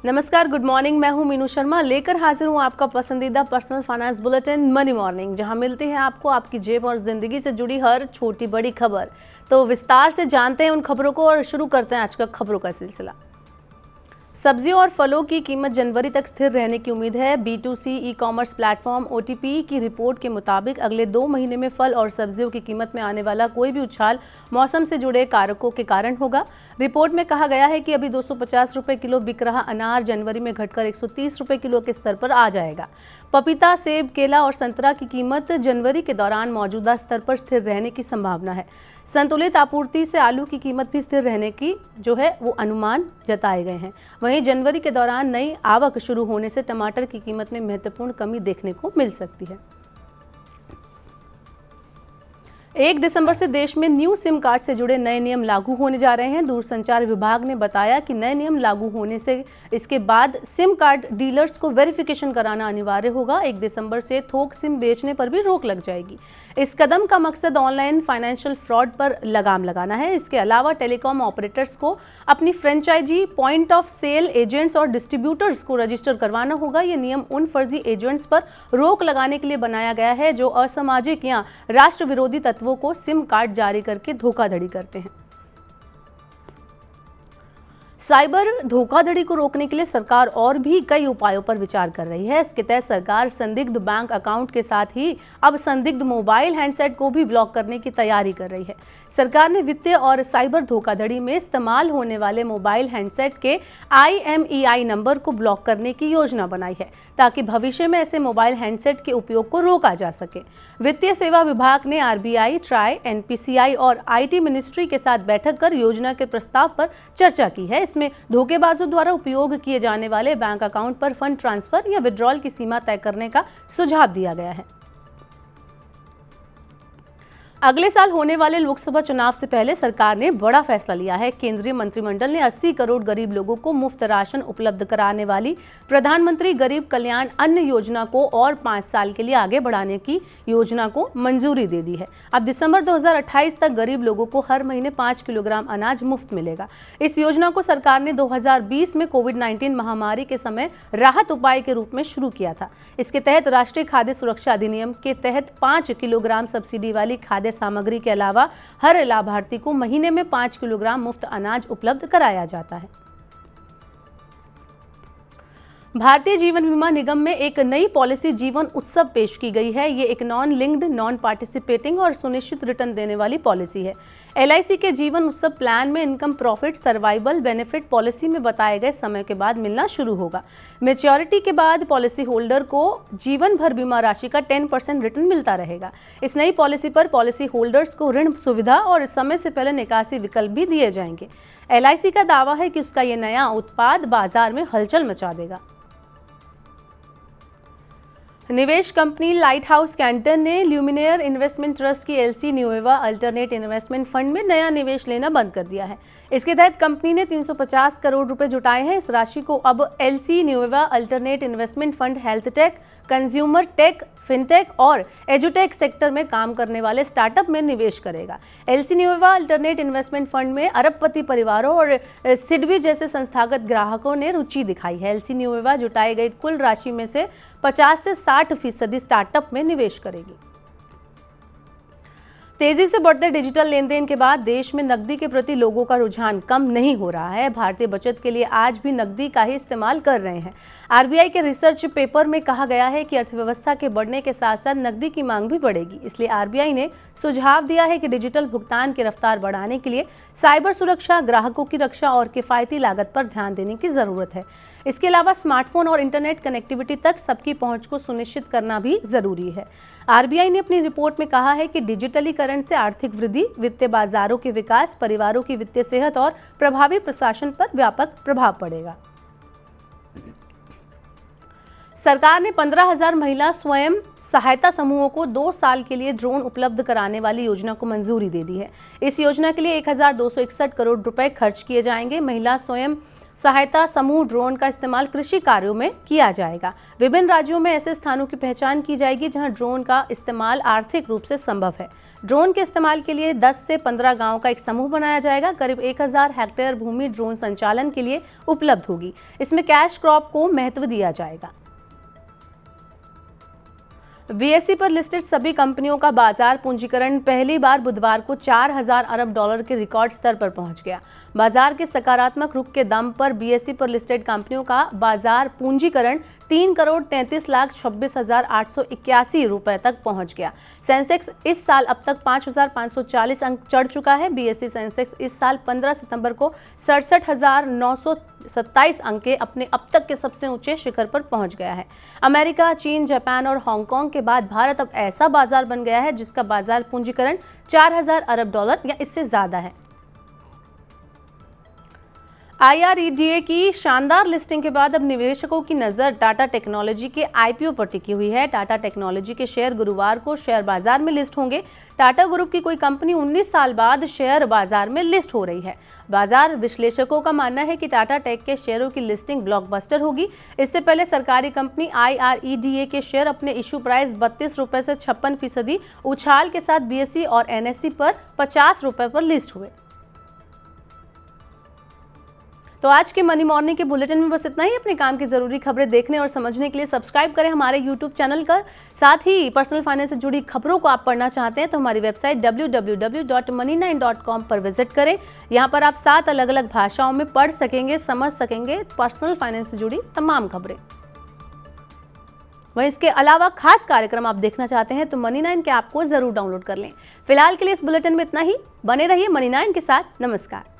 नमस्कार, good morning. मैं हूं मीनू शर्मा, लेकर हाजिर हूं आपका पसंदीदा personal finance bulletin money morning, जहां मिलती है आपको आपकी जेब और जिंदगी से जुड़ी हर छोटी बड़ी खबर। तो विस्तार से जानते हैं उन खबरों को और शुरू करते हैं आज का खबरों का सिलसिला। सब्जियों और फलों की कीमत जनवरी तक स्थिर रहने की उम्मीद है। B2C e commerce platform OTP की रिपोर्ट के मुताबिक अगले 2 महीने में फल और सब्जियों की कीमत में आने वाला कोई भी उछाल मौसम से जुड़े कारकों के कारण होगा। रिपोर्ट में कहा गया है कि अभी 250 रुपये किलो बिक रहा अनार जनवरी में घटकर 130 रुपये किलो के स्तर पर आ जाएगा। पपीता, सेब, केला और संतरा की कीमत जनवरी के दौरान मौजूदा स्तर पर स्थिर रहने की संभावना है। संतुलित आपूर्ति से आलू की कीमत भी स्थिर रहने की वो अनुमान जताए गए हैं। वहीं जनवरी के दौरान नई आवक शुरू होने से टमाटर की कीमत में महत्वपूर्ण कमी देखने को मिल सकती है। 1 दिसंबर से देश में न्यू सिम कार्ड से जुड़े नए नियम लागू होने जा रहे हैं। दूरसंचार विभाग ने बताया कि नए नियम लागू होने से इसके बाद सिम कार्ड डीलर्स को वेरिफिकेशन कराना अनिवार्य होगा। 1 दिसंबर से थोक सिम बेचने पर भी रोक लग जाएगी। इस कदम का मकसद ऑनलाइन फाइनेंशियल फ्रॉड पर लगाम लगाना है। इसके अलावा टेलीकॉम ऑपरेटर्स को अपनी franchisee, point of sale agents और डिस्ट्रीब्यूटर्स को रजिस्टर करवाना होगा। ये नियम उन फर्जी एजेंट्स पर रोक लगाने के लिए बनाया गया है जो असामाजिक या राष्ट्र विरोधी तत्वों को सिम कार्ड जारी करके धोखाधड़ी करते हैं। साइबर धोखाधड़ी को रोकने के लिए सरकार और भी कई उपायों पर विचार कर रही है। इसके तहत सरकार संदिग्ध बैंक अकाउंट के साथ ही अब संदिग्ध मोबाइल हैंडसेट को भी ब्लॉक करने की तैयारी कर रही है। सरकार ने वित्तीय और साइबर धोखाधड़ी में इस्तेमाल होने वाले मोबाइल हैंडसेट के IMEI नंबर को ब्लॉक करने की योजना बनाई है, ताकि भविष्य में ऐसे मोबाइल हैंडसेट के उपयोग को रोका जा सके। वित्तीय सेवा विभाग ने RBI, ट्राई, NPCI और IT मिनिस्ट्री के साथ बैठक कर योजना के प्रस्ताव पर चर्चा की है। इसमें धोखेबाजों द्वारा उपयोग किए जाने वाले बैंक अकाउंट पर फंड ट्रांसफर या विड्रॉल की सीमा तय करने का सुझाव दिया गया है। अगले साल होने वाले लोकसभा चुनाव से पहले सरकार ने बड़ा फैसला लिया है। केंद्रीय मंत्रिमंडल ने 80 करोड़ गरीब लोगों को मुफ्त राशन उपलब्ध कराने वाली प्रधानमंत्री गरीब कल्याण अन्न योजना को और 5 साल के लिए आगे बढ़ाने की योजना को मंजूरी दे दी है। अब दिसंबर 2028 तक गरीब लोगों को हर महीने 5 किलोग्राम अनाज मुफ्त मिलेगा। इस योजना को सरकार ने 2020 में कोविड-19 महामारी के समय राहत उपाय के रूप में शुरू किया था। इसके तहत राष्ट्रीय खाद्य सुरक्षा अधिनियम के तहत 5 किलोग्राम सब्सिडी वाली खाद्य सामग्री के अलावा हर लाभार्थी को महीने में 5 किलोग्राम मुफ्त अनाज उपलब्ध कराया जाता है। भारतीय जीवन बीमा निगम में एक नई पॉलिसी जीवन उत्सव पेश की गई है। ये एक नॉन लिंक्ड, नॉन पार्टिसिपेटिंग और सुनिश्चित रिटर्न देने वाली पॉलिसी है। LIC के जीवन उत्सव प्लान में income profit survival benefit policy में बताए गए समय के बाद मिलना शुरू होगा। मैच्योरिटी के बाद पॉलिसी होल्डर को जीवन भर बीमा राशि का 10% रिटर्न मिलता रहेगा। इस नई पॉलिसी पर पॉलिसी होल्डर्स को ऋण सुविधा और समय से पहले निकासी विकल्प भी दिए जाएंगे। LIC का दावा है कि उसका ये नया उत्पाद बाजार में हलचल मचा देगा। निवेश कंपनी लाइट हाउस कैंटन ने ल्यूमिनेयर इन्वेस्टमेंट ट्रस्ट की LC न्यूएवा अल्टरनेट इन्वेस्टमेंट फंड में नया निवेश लेना बंद कर दिया है। इसके तहत कंपनी ने 350 करोड़ रुपए जुटाए हैं। इस राशि को अब LC न्यूएवा alternate investment fund health tech, consumer tech, fintech और एजुटेक सेक्टर में काम करने वाले स्टार्टअप में निवेश करेगा। LC न्यूएवा अल्टरनेट इन्वेस्टमेंट फंड में अरबपति परिवारों और सिडबी जैसे संस्थागत ग्राहकों ने रुचि दिखाई है। LC न्यूएवा जुटाई गई कुल राशि में से 50 से 60% स्टार्टअप में निवेश करेगी। तेजी से बढ़ते डिजिटल लेन देन के बाद देश में नकदी के प्रति लोगों का रुझान कम नहीं हो रहा है। भारतीय बचत के लिए आज भी नकदी का ही इस्तेमाल कर रहे हैं। RBI के रिसर्च पेपर में कहा गया है कि अर्थव्यवस्था के बढ़ने के साथ साथ नकदी की मांग भी बढ़ेगी। इसलिए RBI ने सुझाव दिया है कि डिजिटल भुगतान की रफ्तार बढ़ाने के लिए साइबर सुरक्षा, ग्राहकों की रक्षा और किफायती लागत पर ध्यान देने की जरूरत है। इसके अलावा स्मार्टफोन और इंटरनेट कनेक्टिविटी तक सबकी पहुंच को सुनिश्चित करना भी जरूरी है। RBI ने अपनी रिपोर्ट में कहा है कि डिजिटलीकरण से आर्थिक वृद्धि, वित्तीय बाजारों के विकास, परिवारों की वित्तीय सेहत और प्रभावी प्रशासन पर व्यापक प्रभाव पड़ेगा। सरकार ने 15,000 महिला स्वयं सहायता समूहों को 2 साल के लिए ड्रोन उपलब्ध कराने वाली योजना को मंजूरी दे दी है। इस योजना के लिए 1,261 करोड़ रुपए खर्च किए जाएंगे। महिला स्वयं सहायता समूह ड्रोन का इस्तेमाल कृषि कार्यों में किया जाएगा। विभिन्न राज्यों में ऐसे स्थानों की पहचान की जाएगी जहां ड्रोन का इस्तेमाल आर्थिक रूप से संभव है। ड्रोन के इस्तेमाल के लिए 10 से 15 गांवों का एक समूह बनाया जाएगा। करीब 1000 हेक्टेयर भूमि ड्रोन संचालन के लिए उपलब्ध होगी। इसमें कैश क्रॉप को महत्व दिया जाएगा। बीएसई पर लिस्टेड सभी कंपनियों का बाजार पूंजीकरण पहली बार बुधवार को 4000 अरब डॉलर के रिकॉर्ड स्तर पर पहुंच गया। बाजार के सकारात्मक रुख के दम पर बीएसई पर लिस्टेड कंपनियों का बाजार पूंजीकरण 3,33,26,881 रुपए तक पहुंच गया। सेंसेक्स इस साल अब तक 5,540 अंक चढ़ चुका है। बीएसई सेंसेक्स इस साल 15 सितंबर को 67,927 अंक के अपने अब तक के सबसे ऊंचे शिखर पर पहुंच गया है। अमेरिका, चीन, जापान और हांगकांग के बाद भारत अब ऐसा बाजार बन गया है जिसका बाजार पूंजीकरण 4000 अरब डॉलर या इससे ज्यादा है। IREDA की शानदार लिस्टिंग के बाद अब निवेशकों की नजर टाटा टेक्नोलॉजी के IPO पर टिकी हुई है। टाटा टेक्नोलॉजी के शेयर गुरुवार को शेयर बाजार में लिस्ट होंगे। टाटा ग्रुप की कोई कंपनी 19 साल बाद शेयर बाजार में लिस्ट हो रही है। बाजार विश्लेषकों का मानना है कि टाटा टेक के शेयरों की लिस्टिंग ब्लॉकबस्टर होगी। इससे पहले सरकारी कंपनी IREDA के शेयर अपने इशू प्राइस 32 रुपए से 56% उछाल के साथ BSE और NSE पर 50 रुपए पर लिस्ट हुए। तो आज के मनी मॉर्निंग के बुलेटिन में बस इतना ही। अपने काम की जरूरी खबरें देखने और समझने के लिए सब्सक्राइब करें हमारे YouTube चैनल पर। साथ ही पर्सनल फाइनेंस से जुड़ी खबरों को आप पढ़ना चाहते हैं तो हमारी वेबसाइट www.money9.com पर विजिट करें। यहाँ पर आप 7 अलग अलग भाषाओं में पढ़ सकेंगे, समझ सकेंगे पर्सनल फाइनेंस से जुड़ी तमाम खबरें। वहीं इसके अलावा खास कार्यक्रम आप देखना चाहते हैं तो मनी9 के ऐप को जरूर डाउनलोड कर लें। फिलहाल के लिए इस बुलेटिन में इतना ही। बने रहिए मनी9 के साथ। नमस्कार।